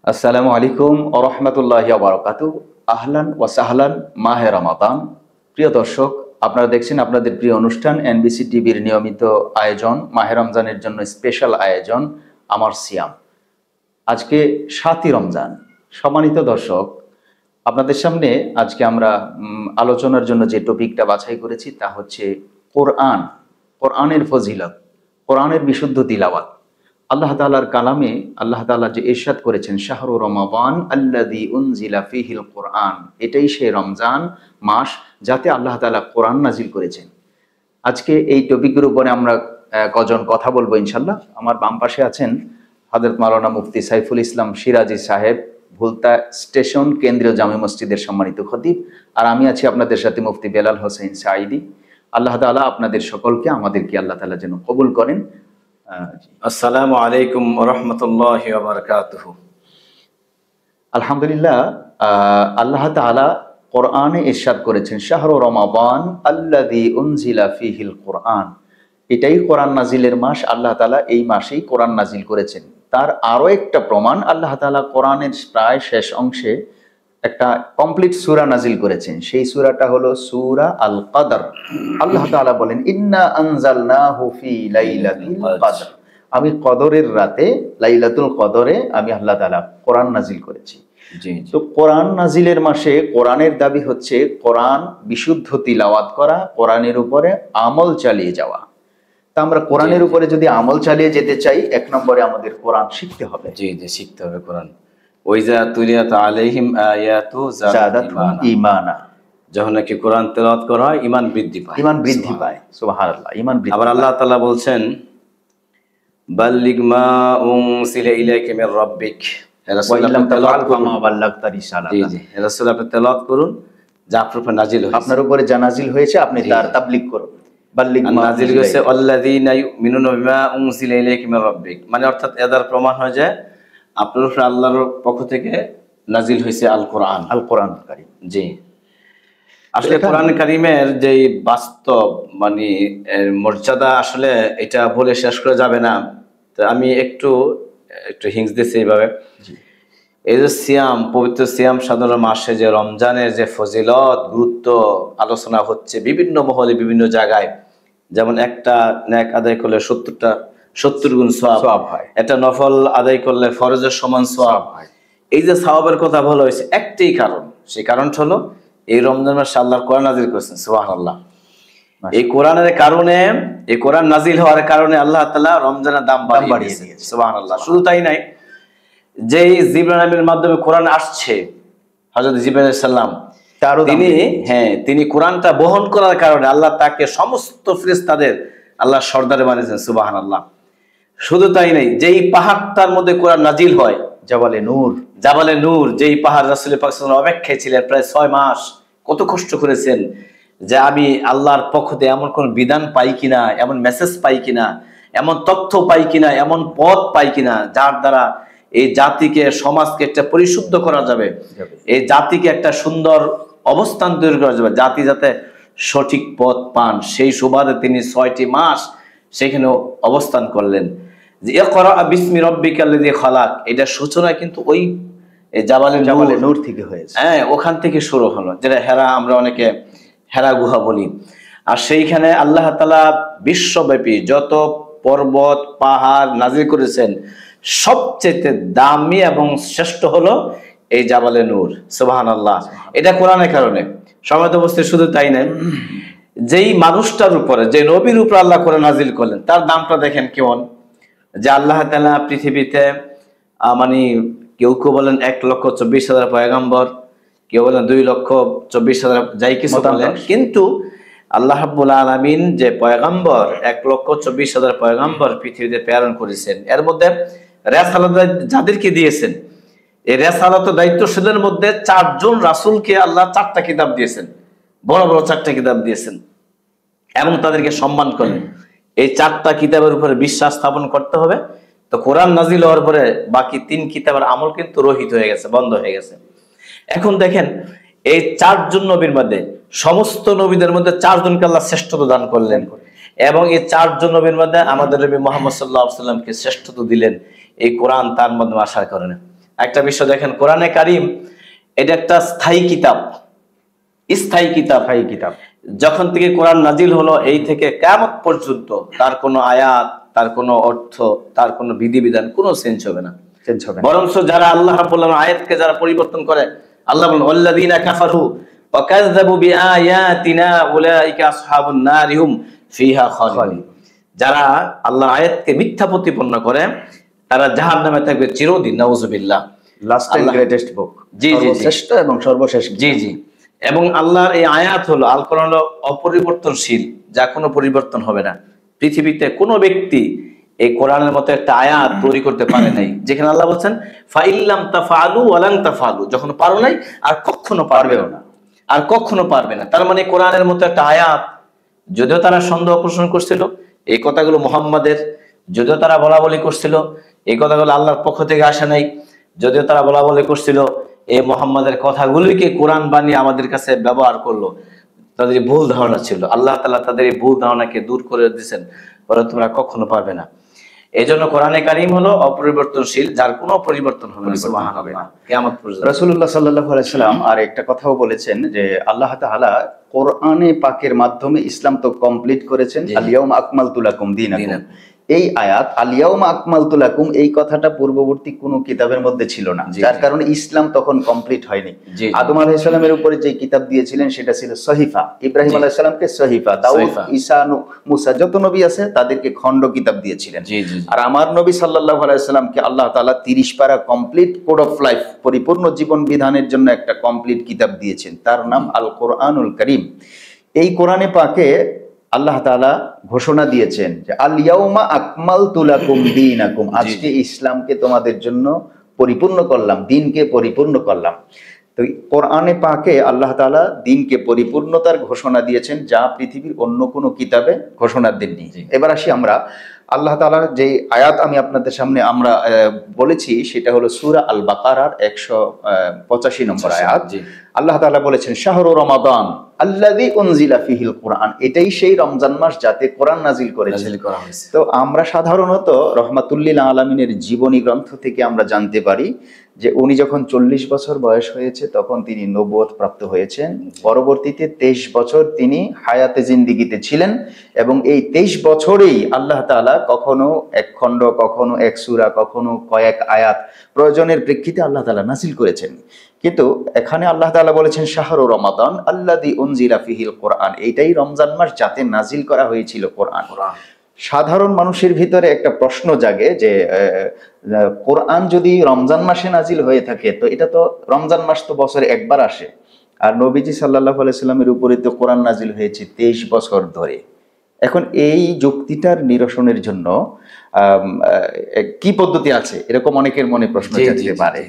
আসসালামু আলাইকুম ওয়া রাহমাতুল্লাহি ওয়া বারাকাতুহু। আহলান ওয়া সাহলান, মাহে রমাদান। প্রিয় দর্শক, আপনারা দেখছেন আপনাদের প্রিয় অনুষ্ঠান এনবিসি টিভির নিয়মিত আয়োজন মাহে রমজানের জন্য স্পেশাল আয়োজন আমার সিয়াম। আজকে ৭ই রমজান। সম্মানিত দর্শক, আপনাদের সামনে আজকে আমরা আলোচনার জন্য যে টপিকটা বাছাই করেছি তা হচ্ছে কোরআন, কোরআনের ফজিলত, কোরআনের বিশুদ্ধ তিলাওয়াত। আল্লাহ তাআলার কালামে আল্লাহ তাআলা যে ইরশাদ করেছেন, শাহরু রমাদান আল্লাযী উনজিলা ফীহিল কোরআন, এটাই সেই রমজান মাস যাতে আল্লাহ তাআলা কোরআন নাজিল করেছেন। আজকে এই টপিকের উপরে আমরা কজন কথা বলবো ইনশাল্লাহ। আমার বাম পাশে আছেন হযরত মাওলানা মুফতি সাইফুল ইসলাম সিরাজি সাহেব, ভুলতা স্টেশন কেন্দ্রীয় জামে মসজিদের সম্মানিত খতিব। আর আমি আছি আপনাদের সাথে মুফতি বেলাল হোসেন সাঈদী। আল্লাহ তাআলা আপনাদের সকলকে, আমাদেরকে আল্লাহ তাআলা যেন কবুল করেন। আসসালামু আলাইকুম ওয়া রাহমাতুল্লাহি ওয়া বারাকাতুহু। আলহামদুলিল্লাহ, আল্লাহ তাআলা কোরআনে ইরশাদ করেছেন, শাহরু রমাদান আল্লাযী উনজিলা ফীহিল কোরআন, এটাই কোরআন নাজিলের মাস। আল্লাহ তাআলা এই মাসেই কোরআন নাজিল করেছেন। তার আরো একটা প্রমাণ, আল্লাহ তাআলা কোরআনের প্রায় শেষ অংশে একটা কমপ্লিট সূরা নাজিল করেছেন। সেই সূরাটা হলো সূরা আল কদর। আল্লাহ তাআলা বলেন, ইন্না আনজালনাহু ফি লাইলাতিল কদর, আমি কদরের রাতে, লাইলাতুল কদরে আমি আল্লাহ তাআলা কোরআন নাজিল করেছি। তো কোরআন নাজিলের মাসে কোরআনের দাবি হচ্ছে কোরআন বিশুদ্ধ তিলাওয়াত করা, কোরআনের উপরে আমল চালিয়ে যাওয়া। তা আমরা কোরআনের উপরে যদি আমল চালিয়ে যেতে চাই, এক নম্বরে আমাদের কোরআন শিখতে হবে। শিখতে হবে কোরআন। ওইজা তুলিয়াত আলাইহিম আয়াতু জাদাতহুম ঈমানা, যখন নাকি কোরআন তেলাওয়াত করা হয় ঈমান বৃদ্ধি পায়, সুবহানাল্লাহ, ঈমান বৃদ্ধি। আবার আল্লাহ তাআলা বলছেন, বাল্লিগ মা উনসিলা ইলাইকা মির রাব্বিক, হে রাসূল আপনি তেলাওয়াত করুন, বাল্লাগতা রিসালাতা, হে রাসূল আপনি তেলাওয়াত করুন যা আপনার উপর নাজিল হয়েছে, আপনার উপরে যা নাজিল হয়েছে আপনি তার তাবলীগ করুন। বাল্লিগ মা নাজিল হয়েছে আল্লাযীনা ইউমিনুনা বিমা উনসিলা ইলাইকা মির রাব্বিক, মানে অর্থাৎ এদার প্রমাণ হয় যে আপনার উপর আল্লাহর পক্ষ থেকে নাজিল হয়েছে আল কোরআন, আল কোরআন কারীম। জি, আসলে কোরআন কারীমের যে বাস্তব মানে মর্যাদা, আসলে এটা বলে শেষ করা যাবে না। তো আমি একটু হিংস দিচ্ছি এইভাবে। এই যে সিয়াম, পবিত্র সিয়াম সাধনা মাসে যে রমজানের যে ফজিলত, গুরুত্ব আলোচনা হচ্ছে বিভিন্ন মহলে, বিভিন্ন জায়গায়। যেমন একটা নেক আদায় করলে 70 গুণ সওয়াব হয়, একটা নফল আদায় করলে ফরজের সমান সওয়াব হয়। এই যে সওয়াবের কথা বলা হয়েছে, একটাই কারণ, সেই কারণটা হলো এই রমজান মাসে আল্লাহর কোরআন নাজিল করেছেন। সুবহানাল্লাহ। এই কোরআনের কারণে, এই কোরআন নাজিল হওয়ার কারণে আল্লাহ তাআলা রমজানের দাম বাড়িয়ে দিয়েছে। সুবহানাল্লাহ। শুধু তাই নাই, যেই জিবরাইল আমিনের মাধ্যমে কোরআন আসছে, হযরত জিবরাইল আলাইহিস সালাম, তিনি কোরআনটা বহন করার কারণে আল্লাহ তাকে সমস্ত ফেরেশতাদের আল্লাহ সর্দারে বানিয়েছেন। সুবহানাল্লাহ। শুধু তাই নাই, যেই পাহাড়টার মধ্যে কোরআন নাজিল হয়, জাবালে নূর, যেই পাহাড় রাসূল পাক সাল্লাল্লাহু আলাইহি ওয়াসাল্লাম অপেক্ষায় ছিলেন প্রায় 6 মাস, কত কষ্ট করেছেন যে আমি আল্লাহর পক্ষ থেকে এমন কোন বিধান পাই কিনা, এমন মেসেজ পাই কিনা, এমন তথ্য পাই কিনা, এমন পথ পাই কিনা যার দ্বারা এই জাতিকে, সমাজকে একটা পরিশুদ্ধ করা যাবে, এই জাতিকে একটা সুন্দর অবস্থান তৈরি করা যাবে, জাতি যাতে সঠিক পথ পান। সেই সুবাদে তিনি 6টি মাস সেখানে অবস্থান করলেন। যে ইকরা বিসমি রাব্বিকাল্লাযী খালাক, এটা সূচনা কিন্তু ওই জাবালে নূর থেকে হয়েছে। ওখান থেকে শুরু হলো, যেটা হেরা, আমরা অনেকে হেরা গুহা বলি। আর সেইখানে আল্লাহ তাআলা বিশ্বব্যাপী যত পর্বত পাহাড় নাজিল করেছেন, সবচেয়ে দামি এবং শ্রেষ্ঠ হলো এই জাবালে নূর। সুবহানাল্লাহ। এটা কোরআনের কারণে। সম্মানিত উপস্থিতি, শুধু তাই নয়, যেই মানুষটার উপরে, যে নবীর উপর আল্লাহ কোরআন নাজিল করলেন, তার দামটা দেখেন কেমন। যে আল্লাহ তাআলা পৃথিবীতে মানে কেউ বলেন 1,24,000 পয়গম্বর, কেউ বলেন 2,24,000, যাই কিছু বলেন, কিন্তু আল্লাহ রাব্বুল আলামিন যে পয়গম্বর 1,24,000 পয়গম্বর পৃথিবীতে প্রেরণ করেছেন, এর মধ্যে রিসালাত যাদেরকে দিয়েছেন, এই রিসালাত দায়িত্বশীলের মধ্যে 4 জন রাসূলকে আল্লাহ 4টা কিতাব দিয়েছেন, বড় বড় 4টা কিতাব দিয়েছেন, এবং তাদেরকে সম্মান করলেন। এই 4টা কিতাবের উপরে বিশ্বাস স্থাপন করতে হবে। তো কোরআন নাজিল হওয়ার পরে বাকি 3 কিতাবের আমল কিন্তু রহিত হয়ে গেছে, বন্ধ হয়ে গেছে। এখন দেখেন, এই 4 জন নবীর মধ্যে, সমস্ত নবীদের মধ্যে 4 জনকে আল্লাহ শ্রেষ্ঠত্ব দান করলেন, এবং এই 4 জন নবীর মধ্যে আমাদের নবী মুহাম্মদ সাল্লাল্লাহু আলাইহি ওয়াসাল্লামকে শ্রেষ্ঠত্ব দিলেন এই কোরআন তার মাধ্যমে আসার কারণে। একটা বিষয় দেখেন, কোরআনে কারিম এটা একটা স্থায়ী কিতাব, স্থায়ী কিতাব। স্থায়ী কিতাব। যখন থেকে কোরআন নাজিল হলো এই থেকে কিয়ামত পর্যন্ত তার কোনো আয়াত, তার কোনো অর্থ, তার কোনো বিধিবিধান কোনো চেঞ্জ হবে না, চেঞ্জ হবে না। বরঞ্চ যারা আল্লাহ রাব্বুল আলামিন আয়াতকে যারা পরিবর্তন করে, আল্লাহ বলেন ওয়াল্লাযীনা কাফারু ওয়া কাযযাবু বিআয়াতিনা উলাইকা আসহাবুন নারি হুম ফিহা খালিদুন। যারা আল্লাহর আয়াতকে মিথ্যা প্রতিপন্ন করে তারা জাহান্নামে থাকবে চিরদিন, নাউযুবিল্লাহ। লাস্ট এন্ড গ্রেটেস্ট বুক, জি জি, শ্রেষ্ঠ এবং সর্বশেষ। জি জি। এবং আল্লাহর এই আয়াত হলো, আল কোরআন হলো অপরিবর্তনশীল, যা কোনো পরিবর্তন হবে না। পৃথিবীতে কোনো ব্যক্তি এই কোরআনের মতো একটা আয়াত তৈরি করতে পারে নাই, যেখানে আল্লাহ বলছেন ফাইল্লাম তাফআলু ওয়া লান তাফআলু, যখন পারো নাই আর কখনো পারবেও না, আর কখনো পারবে না। তার মানে কোরআনের মতো একটা আয়াত, যদিও তারা সন্দেহ পোষণ করছিল এই কথাগুলো মুহাম্মাদের, যদিও তারা বলা বলি করছিল এই কথাগুলো আল্লাহর পক্ষ থেকে আসে নাই, যদিও তারা বলা বলি করছিল এই মুহাম্মাদের কথাগুলিকে কোরআন বানিয়ে আমাদের কাছে ব্যবহার করলো, তাদের ভুল ধারণা ছিল। আল্লাহ তাআলা তাদের এই ভুল ধারণাকে দূর করে দিয়েছেন, বলে তোমরা কখনো পারবে না। এই জন্য কোরআনে কারিম হলো অপরিবর্তনশীল, যার কোনো পরিবর্তন হবে না সুবহানাল্লাহ, কিয়ামত পর্যন্ত। রাসূলুল্লাহ সাল্লাল্লাহু আলাইহি সাল্লাম আর একটা কথাও বলেছেন যে আল্লাহ তাআলা কোরআনে পাকের মাধ্যমে ইসলাম তো কমপ্লিট করেছেন, আল ইয়াউমা আকমালতু লাকুম দীনাকুম। এই আয়াত আল ইয়াউমা আকমালতু লাকুম, এই কথাটা পূর্ববর্তী কোনো কিতাবের মধ্যে ছিল না, যার কারণে ইসলাম তখন কমপ্লিট হয়নি। আদম আলাইহিস সালামের উপরে যে কিতাব দিয়েছিলেন সেটা ছিল সহিফা, ইব্রাহিম আলাইহিস সালামকে সহিফা, দাউদ, ঈসা, মুসা যত নবী আছে তাদেরকে খণ্ড কিতাব দিয়েছিলেন। আর আমার নবী সাল্লাল্লাহু আলাইহি সাল্লামকে আল্লাহ তাআলা 30 পারা কমপ্লিট কোড অফ লাইফ, পরিপূর্ণ জীবন বিধানের জন্য একটা কমপ্লিট কিতাব দিয়েছেন, তার নাম আল কোরআনুল কারীম। এই কোরআনে পাকে আল্লাহ তাআলা ঘোষণা দিয়েছেন যে আল ইয়াউমা আকমালতু লাকুম দীনাকুম, আজকে ইসলামকে তোমাদের জন্য পরিপূর্ণ করলাম, দ্বীনকে পরিপূর্ণ করলাম। তো কোরআনে পাকে আল্লাহ তাআলা দ্বীনকে পরিপূর্ণতার ঘোষণা দিয়েছেন, যা পৃথিবীর অন্য কোনো কিতাবে ঘোষণা দেননি। এবার আসি আমরা আল্লাহ তাআলার যে আয়াত আমি আপনাদের সামনে আমরা বলেছি, সেটা হলো সূরা আল বাকারার 185 নম্বর আয়াত। আল্লাহ তাআলা বলেছেন শাহরু রমাদান আল্লাযী উনজিলা ফীহিল কুরআন, এটাই সেই রমজান মাস যাতে কোরআন নাজিল করেছে। তো আমরা সাধারণত রাহমাতুল লিল আলামিনের জীবনী গ্রন্থ থেকে আমরা জানতে পারি যে উনি যখন 40 বছর বয়স হয়েছে তখন তিনি নবুয়ত প্রাপ্ত হয়েছেন। পরবর্তীতে 23 বছর তিনি হায়াতে জিন্দিগিতে ছিলেন এবং এই 23 বছরেই আল্লাহ তাআলা কখনো এক খণ্ড, কখনো এক সূরা, কখনো কয়েক আয়াত প্রয়োজনের প্রেক্ষিতে আল্লাহ তাআলা নাজিল করেছেন। কিন্তু এখানে আল্লাহ তাআলা বলেছেন শাহরু রমাদান আল্লাযী উনজিলা ফীহিল কুরআন, এইটাই রমজান মাস যাতে নাজিল করা হয়েছিল কোরআন। সাধারণ মানুষের ভিতরে একটা প্রশ্ন জাগে যে কোরআন যদি রমজান মাসে নাজিল হয়ে থাকে তো এটা তো রমজান মাস তো বছরে একবার আসে, আর নবীজি সাল্লাল্লাহু আলাইহি সাল্লামের উপরে তো কোরআন নাজিল হয়েছে 23 বছর ধরে। এখন এই যুক্তিটার নিরসনের জন্য কি পদ্ধতি আছে, এরকম অনেকের মনে প্রশ্ন জাগতে পারে।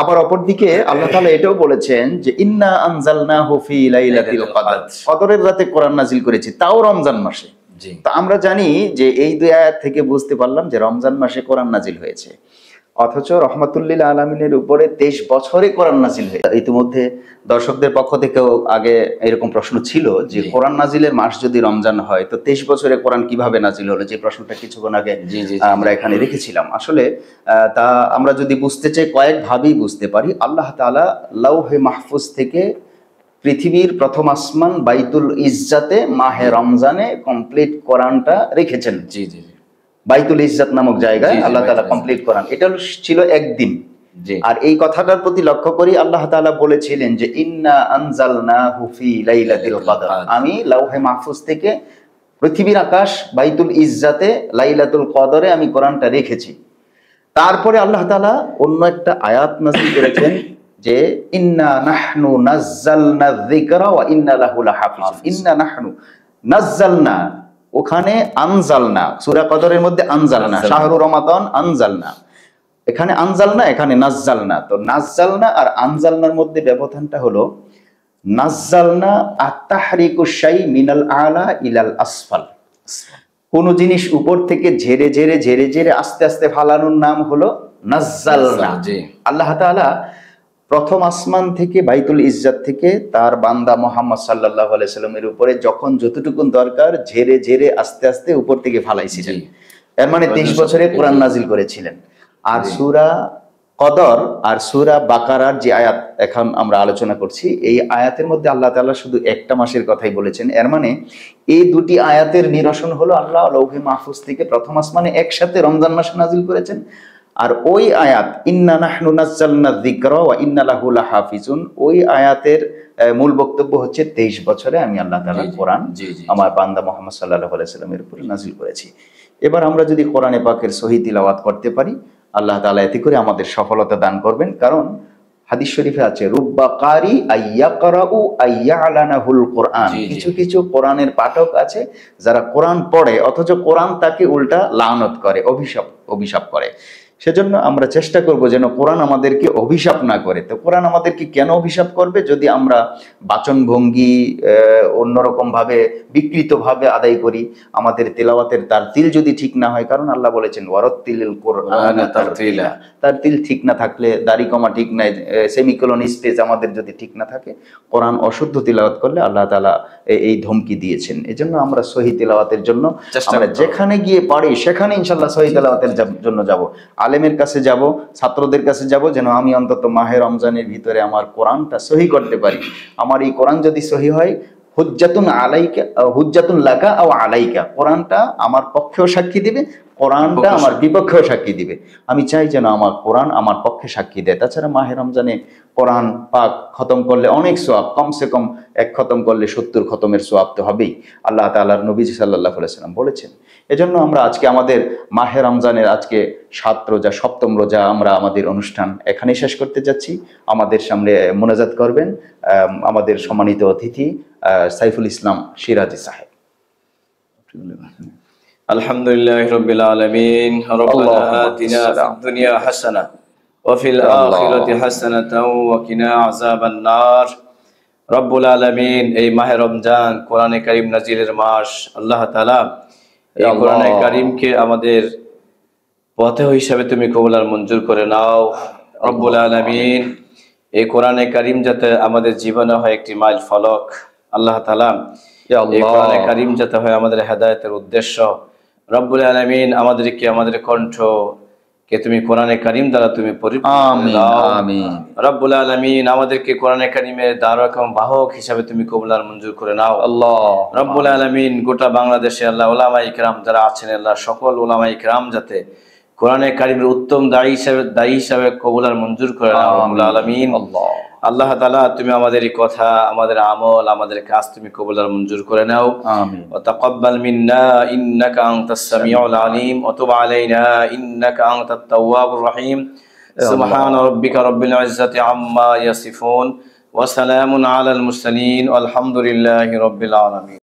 আবার অপরদিকে আল্লাহ তাআলা এটাও বলেছেন যে ইন্না আনজালনাহু ফি লাইলাতিল কদর, কদরের রাতে কোরআন নাজিল করেছি, তাও রমজান মাসে। তো আমরা জানি যে এই দুই আয়াত থেকে বুঝতে পারলাম যে রমজান মাসে কোরআন নাজিল হয়েছে, অথচ রাহমাতুল লিল আলামিনের উপরে 23 বছরে কোরআন নাজিল হয়েছে। ইতিমধ্যে দর্শকদের পক্ষ থেকেও আগে এরকম প্রশ্ন ছিল যে কোরআন নাজিলের মাস যদি রমজান হয় তো 23 বছরে কোরআন কিভাবে নাজিল হলো, যে প্রশ্নটা কিছুক্ষণ আগে আমরা এখানে রেখেছিলাম। আসলে তা আমরা যদি বুঝতে চাই কয়েক ভাবেই বুঝতে পারি। আল্লাহ তাআলা লাউহে মাহফুজ থেকে পৃথিবীর প্রথম আসমান বাইতুল ইজ্জাতে মাহে রমজানে কমপ্লিট কোরআনটা রেখেছেন। বাইতুল ইজ্জাত নামক জায়গায় আল্লাহ তাআলা কমপ্লিট কোরআন, এটা ছিল একদিন। আর এই কথাটার প্রতি লক্ষ্য করি আল্লাহ তাআলা বলেছিলেন যে ইন্না আনজালনাহু ফি লাইলাতিল কদর, আমি লাউহে মাহফুজ থেকে পৃথিবীর আকাশ বাইতুল ইজ্জাতে লাইলাতুল কদরে আমি কোরআনটা রেখেছি। তারপরে আল্লাহ তাআলা অন্য একটা আয়াত নাযিল করেছেন যে ইন্না নাহনু নাযালনা যিকরা ওয়া ইন্না লাহু লাহাফিজুন। ইন্না নাহনু নাযালনা, ওখানে আনজালনা, সূরা কদরের মধ্যে আনজালনা, শাহরু রমাদান আনজালনা, এখানে আনজালনা, এখানে নাযালনা। তো নাযালনা আর আনজালনার মধ্যে ব্যবধানটা হলো নাযালনা আত-তাহরিকু শাই মিনাল আলা ইলাল আসফাল, কোন জিনিস উপর থেকে ঝেড়ে ঝেড়ে ঝেড়ে ঝেড়ে আস্তে আস্তে ফালানোর নাম হলো নাযালনা। আল্লাহ তাআলা প্রথম আসমান থেকে বাইতুল ইজ্জাত থেকে তার বান্দা মুহাম্মদ সাল্লাল্লাহু আলাইহি সাল্লামের উপরে যখন যতটুকু দরকার ঝেড়ে ঝেড়ে আস্তে আস্তে উপর থেকে ফালাইছিলেন। এর মানে 23 বছরে কোরআন নাজিল করেছিলেন। আর সূরা কদর আর সূরা বাকারার যে আয়াত এখন আমরা আলোচনা করছি, এই আয়াতের মধ্যে আল্লাহ তাআলা শুধু একটা মাসের কথাই বলেছেন। এর মানে এই দুটি আয়াতের নিরসন হলো আল্লাহ লৌহে মাহফুজ থেকে প্রথম আসমানে একসাথে রমজান মাসে নাজিল করেছেন। আর ওই আয়াত ইন্না নাহনু নাযালনা যিকরা ওয়া ইন্না লাহু লাহাফিজুন, ওই আয়াতের মূল বক্তব্য হচ্ছে 23 বছরে আমি আল্লাহ তাআলার কোরআন আমার বান্দা মুহাম্মদ সাল্লাল্লাহু আলাইহি সাল্লামের উপরে নাজিল করেছি। এবার আমরা যদি কোরআনে পাকের সহিহ তিলাওয়াত করতে পারি, আল্লাহ তাআলা এতে করে আমাদের সফলতা দান করবেন। কারণ হাদিস শরীফে আছে রুব্বা কারি আইয়াকরাউ আইয়ালানাহুল কোরআন, কিছু কিছু কোরআনের পাঠক আছে যারা কোরআন পড়ে অথচ কোরআন তাকে উল্টা লানত করে, অভিশাপ করে। সেজন্য আমরা চেষ্টা করব যেন কোরআন আমাদেরকে অভিশাপ না করে। তো কোরআন আমাদেরকে কেন অভিশাপ করবে? যদি আমরা বাচনভঙ্গি অন্যরকম ভাবে বিকৃত ভাবে আদায় করি, আমাদের তেলাওয়াতের তার তিল যদি ঠিক না হয়। কারণ আল্লাহ বলেছেন ওয়ারাত্তিলিল কুরআনা তারতিলা, তার তিল ঠিক না থাকলে, দাড়ি কমা ঠিক নাই, সেমিকোলন স্পেস আমাদের যদি ঠিক না থাকে, কোরআন অশুদ্ধ তিলাওয়াত করলে আল্লাহ তাআলা এই ধমকি দিয়েছেন। এজন্য আমরা সহিহ তিলাওয়াতের জন্য আমরা যেখানে গিয়ে পারি সেখানে ইনশাআল্লাহ সহিহ তিলাওয়াতের জন্য যাব, আলেমের কাছে যাব, ছাত্রদের কাছে যাব, যেন আমি অন্তত মাহে রমজানের ভিতরে আমার কোরআনটা সহি করতে পারি। আমার এই কোরআন যদি সহি হয়, হুজ্জাতুন আলাইকা হুজ্জাতুন লাকা আও আলাইকা, কোরআনটা আমার পক্ষেও সাক্ষী দিবে, কোরআনটা আমার বিপক্ষেও সাক্ষী দিবে। আমি চাই যেন আমার কোরআন আমার পক্ষে সাক্ষী দেয়। তাছাড়া মাহে রমজানে কোরআন পাক খতম করলে অনেক সওয়াব, কমসে কম এক খতম করলে 70 খতমের সওয়াব তো হবেই, আল্লাহ তাআলার নবী সাল্লাল্লাহু আলাইহি সাল্লাম বলেছেন। এজন্য আমরা আজকে আমাদের মাহে রমজানের আজকে 7 রোজা, 7ম রোজা, আমরা আমাদের অনুষ্ঠান এখানে শেষ করতে যাচ্ছি। আমাদের সামনে মোনাজাত করবেন আমাদের সম্মানিত অতিথি সাইফুল ইসলাম সিরাজি সাহেব। আলহামদুলিল্লাহি রাব্বিল আলামিন, রব্বানা আতিনা ফিদ দুনিয়া হাসানা ওয়া ফিল আখিরাতি হাসানাতাও ওয়া কিনা আযাবান নার। রব্বুল আলামিন, এই মাহে রমজান কোরআনে কারীম নাজিলের মাস, আল্লাহ তাআলা এই কোরআনে কারীমকে আমাদের পথে হিসাবে তুমি কবুল আর মঞ্জুর করে নাও। রব্বুল আলামিন, এই কোরআনে কারীম যাতে আমাদের জীবনে হয় একটি মাইল ফলক, আল্লাহ তাআলা এই কোরআনে কারীম যাতে হয় আমাদের হেদায়েতের উদ্দেশ্য। রব্বুল আলামিন, আমাদেরকে আমাদের কণ্ঠ কে তুমি কোরআনে কারীম দ্বারা তুমি পরিপূর্ণ দাও। আমিন। রব্বুল আলামিন, আমাদেরকে কোরআনে কারীমের ধারক এবং বাহক হিসাবে তুমি কবুল আর মঞ্জুর করে নাও। আল্লাহ রব্বুল আলামিন, গোটা বাংলাদেশে আল্লাহ উলামায়ে কিরাম যারা আছেন, আল্লাহ সকল উলামায়ে কিরাম যাতে কোরআনে কারীমের উত্তম দায়ী হিসাবে কবুল আর মঞ্জুর করে নাও। রব্বুল আলামিন, আল্লাহ তাআলা তুমি আমাদের এই কথা, আমাদের আমল, আমাদের কাজ তুমি কবুল আর মঞ্জুর করে নাও। আমিন। ওয়া তাকাব্বাল মিন্না ইন্নাকা আনতাস সামিউল আলিম ওয়া তুব আলাইনা ইন্নাকা আনতাত তাওয়াবুর রহিম। সুবহানা রাব্বিকা রাব্বিল ইজ্জাতি আম্মা ইয়াসিফুন ওয়া সালামুন আলাল মুরসালিন ওয়া আলহামদুলিল্লাহি রাব্বিল আলামিন।